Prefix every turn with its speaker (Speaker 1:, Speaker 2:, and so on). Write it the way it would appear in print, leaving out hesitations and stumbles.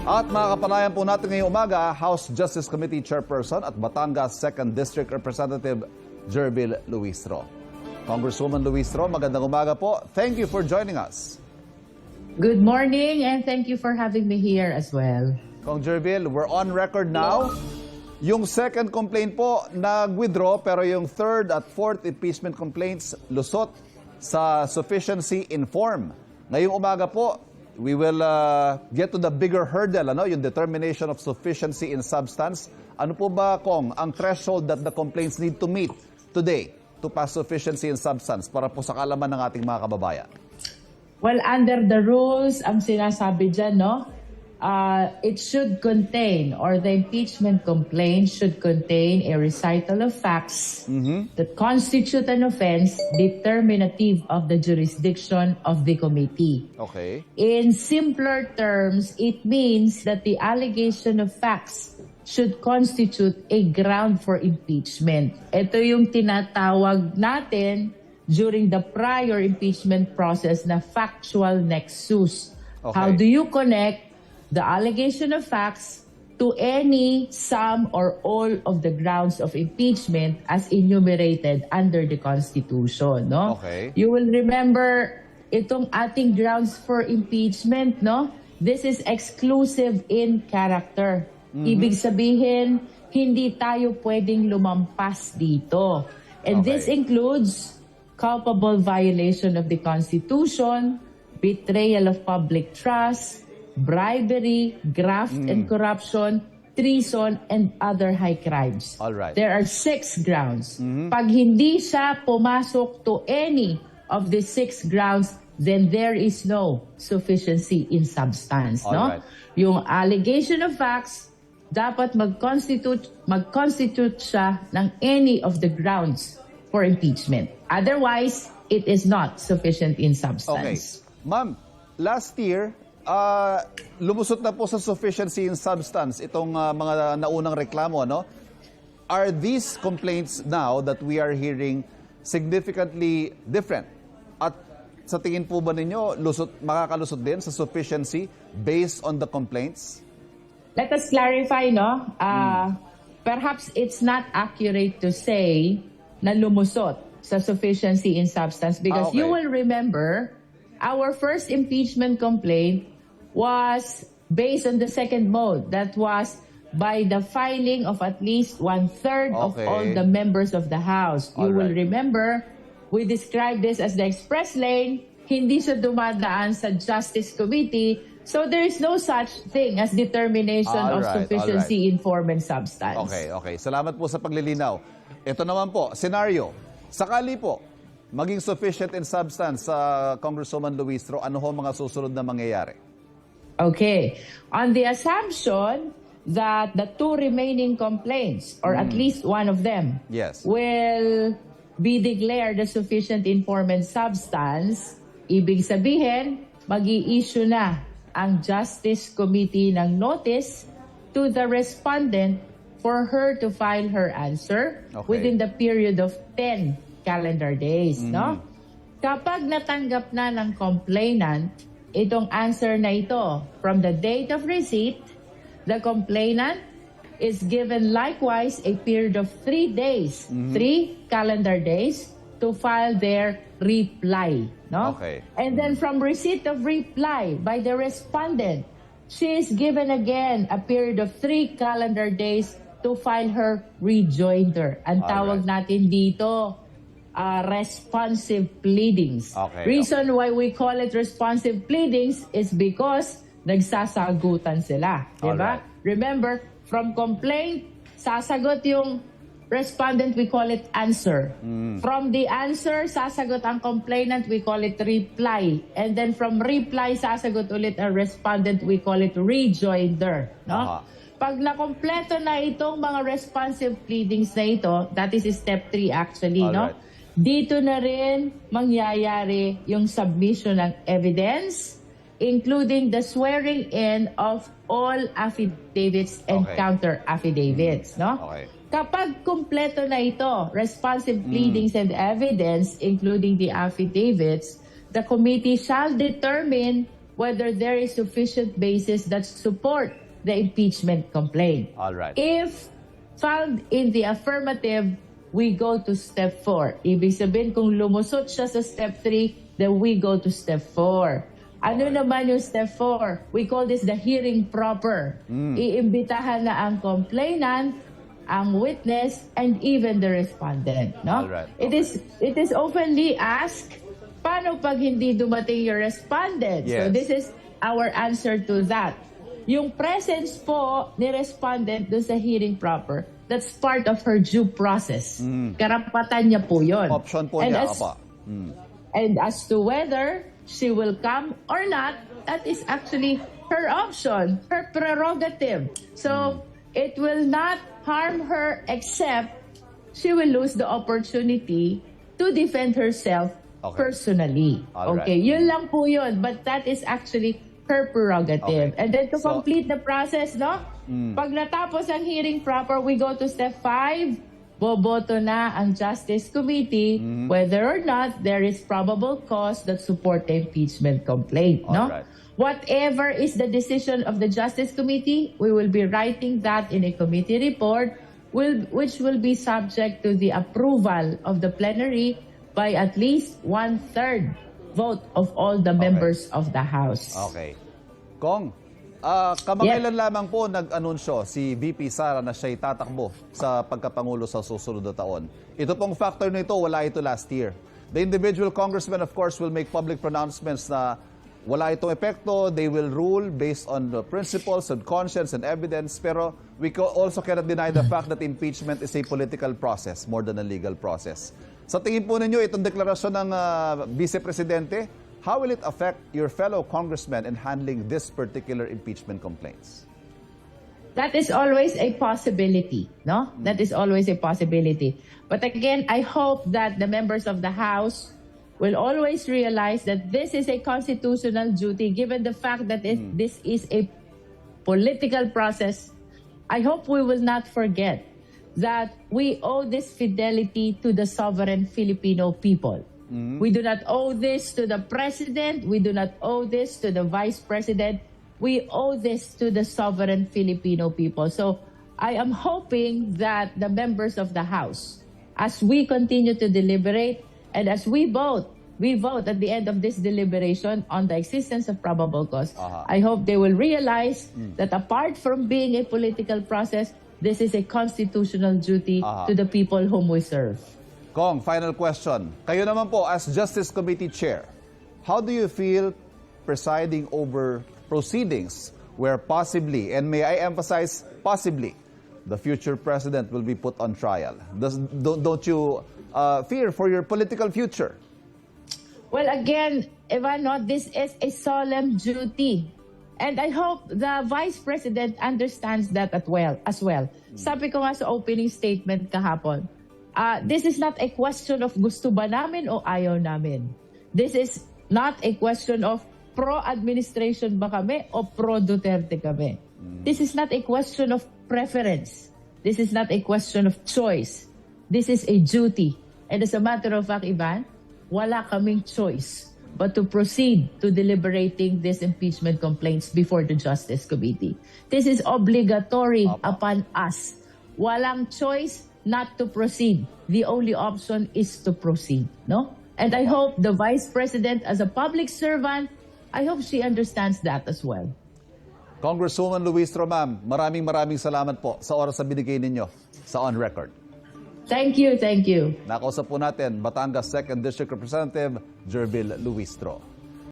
Speaker 1: At makakapanayan po natin ngayong umaga, House Justice Committee Chairperson at Batangas 2nd District Representative Jerbil Luistro. Congresswoman Luistro, magandang umaga po. Thank you for joining us.
Speaker 2: Good morning and thank you for having me here as well.
Speaker 1: Kong Jerbil, we're on record now. Yung second complaint po, nag-withdraw, pero yung third at fourth impeachment complaints, lusot sa sufficiency in form. Ngayong umaga po, we will get to the bigger hurdle, yung determination of sufficiency in substance. Ano po ba, Kong, ang threshold that the complaints need to meet today to pass sufficiency in substance para po sa kaalaman ng ating mga kababayan?
Speaker 2: Well, under the rules, ang sinasabi dyan, it should contain, or the impeachment complaint should contain a recital of facts that constitute an offense determinative of the jurisdiction of the committee.
Speaker 1: Okay.
Speaker 2: In simpler terms, it means that the allegation of facts should constitute a ground for impeachment. Ito yung tinatawag natin during the prior impeachment process na factual nexus.
Speaker 1: Okay.
Speaker 2: How do you connect the allegation of facts to any, some, or all of the grounds of impeachment as enumerated under the Constitution, no?
Speaker 1: Okay.
Speaker 2: You will remember itong ating grounds for impeachment, no? This is exclusive in character. Ibig sabihin, hindi tayo pwedeng lumampas dito. And this includes culpable violation of the Constitution, betrayal of public trust, bribery, graft and corruption, treason, and other high crimes.
Speaker 1: All right.
Speaker 2: There are 6 grounds. Pag hindi siya pumasok to any of the 6 grounds, then there is no sufficiency in substance.
Speaker 1: All
Speaker 2: No?
Speaker 1: right.
Speaker 2: Yung allegation of facts, dapat mag-constitute siya ng any of the grounds for impeachment. Otherwise, it is not sufficient in
Speaker 1: Okay.
Speaker 2: substance.
Speaker 1: Ma'am, last year, lumusot na po sa sufficiency in substance itong mga naunang reklamo, no? Are these complaints now that we are hearing significantly different? At sa tingin po ba ninyo, makakalusot din sa sufficiency based on the complaints?
Speaker 2: Let us clarify, no? Perhaps it's not accurate to say na lumusot sa sufficiency in substance because
Speaker 1: Okay.
Speaker 2: you will remember our first impeachment complaint was based on the second mode. That was by the filing of at least 1/3 of
Speaker 1: Okay.
Speaker 2: all the members of the House. You
Speaker 1: All
Speaker 2: will
Speaker 1: right.
Speaker 2: remember, we described this as the express lane. Hindi siya dumadaan sa Justice Committee. So there is no such thing as determination of sufficiency in form and substance.
Speaker 1: Okay. Salamat po sa paglilinaw. Ito naman po, scenario. Sakali po, maging sufficient in substance sa Congresswoman Luistro, ano ho mga susunod na mangyayari?
Speaker 2: Okay. On the assumption that the 2 remaining complaints, or at least one of them,
Speaker 1: Yes.
Speaker 2: will be declared as sufficient in form and substance, ibig sabihin, mag-i-issue na ang Justice Committee ng notice to the respondent for her to file her answer within the period of 10 calendar days. No? Kapag natanggap na ng complainant itong answer na ito from the date of receipt, the complainant is given likewise a period of 3 days, 3 calendar days, to file their reply. No?
Speaker 1: Okay.
Speaker 2: And then from receipt of reply by the respondent, she is given again a period of 3 calendar days to file her rejoinder. Ang tawag natin dito, responsive pleadings.
Speaker 1: Okay.
Speaker 2: Reason why we call it responsive pleadings is because nagsasagutan sila. Diba?
Speaker 1: Alright.
Speaker 2: Remember, from complaint, sasagot yung respondent, we call it answer. From the answer, sasagot ang complainant, we call it reply. And then from reply, sasagot ulit ang respondent, we call it rejoinder. No? Pag nakompleto na itong mga responsive pleadings na ito, that is step 3 actually, no?
Speaker 1: Alright.
Speaker 2: Dito na rin mangyayari yung submission ng evidence, including the swearing in of all affidavits and counter affidavits, no?
Speaker 1: Okay.
Speaker 2: Kapag kumpleto na ito, responsive pleadings and evidence, including the affidavits, the committee shall determine whether there is sufficient basis that support the impeachment complaint.
Speaker 1: All right.
Speaker 2: If found in the affirmative, we go to step 4. Ibig sabihin, kung lumusot siya sa step 3, then we go to step 4. Ano naman yung step 4? We call this the hearing proper. Iimbitahan na ang complainant, ang witness, and even the respondent. No?
Speaker 1: Alright.
Speaker 2: It is oftenly asked, paano pag hindi dumating yung respondent? So
Speaker 1: Yes.
Speaker 2: this is our answer to that. Yung presence po ni respondent doon sa hearing proper, that's part of her due process. Karapatan niya po yun.
Speaker 1: Option po
Speaker 2: And
Speaker 1: niya,
Speaker 2: as-
Speaker 1: apa.
Speaker 2: And as to whether she will come or not, that is actually her option, her prerogative. So it will not harm her except she will lose the opportunity to defend herself
Speaker 1: Okay.
Speaker 2: personally.
Speaker 1: All right.
Speaker 2: Okay, yun lang po yun. But that is actually her prerogative.
Speaker 1: Okay.
Speaker 2: And then to
Speaker 1: So-
Speaker 2: complete the process, no? Pag natapos ang hearing proper, we go to step 5. Boboto na ang Justice Committee whether or not there is probable cause that support the impeachment complaint. No?
Speaker 1: Alright.
Speaker 2: Whatever is the decision of the Justice Committee, we will be writing that in a committee report which will be subject to the approval of the plenary by at least 1/3 vote of all the members of the House.
Speaker 1: Okay. Kong, kamakailan lamang po nag-anunsyo si VP Sara na siya'y tatakbo sa pagkapangulo sa susunod na taon. Ito pong factor nito, wala ito last year. The individual congressmen, of course, will make public pronouncements na wala itong epekto. They will rule based on the principles and conscience and evidence. Pero we also cannot deny the fact that impeachment is a political process more than a legal process. Sa tingin po ninyo, itong deklarasyon ng Vice Presidente, how will it affect your fellow congressmen in handling this particular impeachment complaints?
Speaker 2: That is always a possibility, no? That is always a possibility. But again, I hope that the members of the House will always realize that this is a constitutional duty, given the fact that this is a political process. I hope we will not forget that we owe this fidelity to the sovereign Filipino people. We do not owe this to the president. We do not owe this to the vice president. We owe this to the sovereign Filipino people. So I am hoping that the members of the House, as we continue to deliberate and as we vote at the end of this deliberation on the existence of probable cause. I hope they will realize that apart from being a political process, this is a constitutional duty to the people whom we serve.
Speaker 1: Kong, final question. Kayo naman po as Justice Committee Chair, how do you feel presiding over proceedings where possibly, and may I emphasize possibly, the future president will be put on trial? Don't you fear for your political future?
Speaker 2: Well, again, Ivano, this is a solemn duty. And I hope the Vice President understands that as well. Sabi ko nga sa opening statement kahapon, this is not a question of gusto ba namin o ayaw namin. This is not a question of pro-administration ba kami o pro-Duterte kami. This is not a question of preference. This is not a question of choice. This is a duty. And as a matter of fact, Ivan, wala kaming choice but to proceed to deliberating these impeachment complaints before the Justice Committee. This is obligatory upon us. Walang choice not to proceed. The only option is to proceed, no? And I hope the Vice President, as a public servant, I hope she understands that as well.
Speaker 1: Congresswoman Luistro, ma'am, maraming salamat po sa oras na binigay ninyo sa On Record.
Speaker 2: Thank you, thank you.
Speaker 1: Nakausap po natin Batangas 2nd District Representative Jervil Luistro.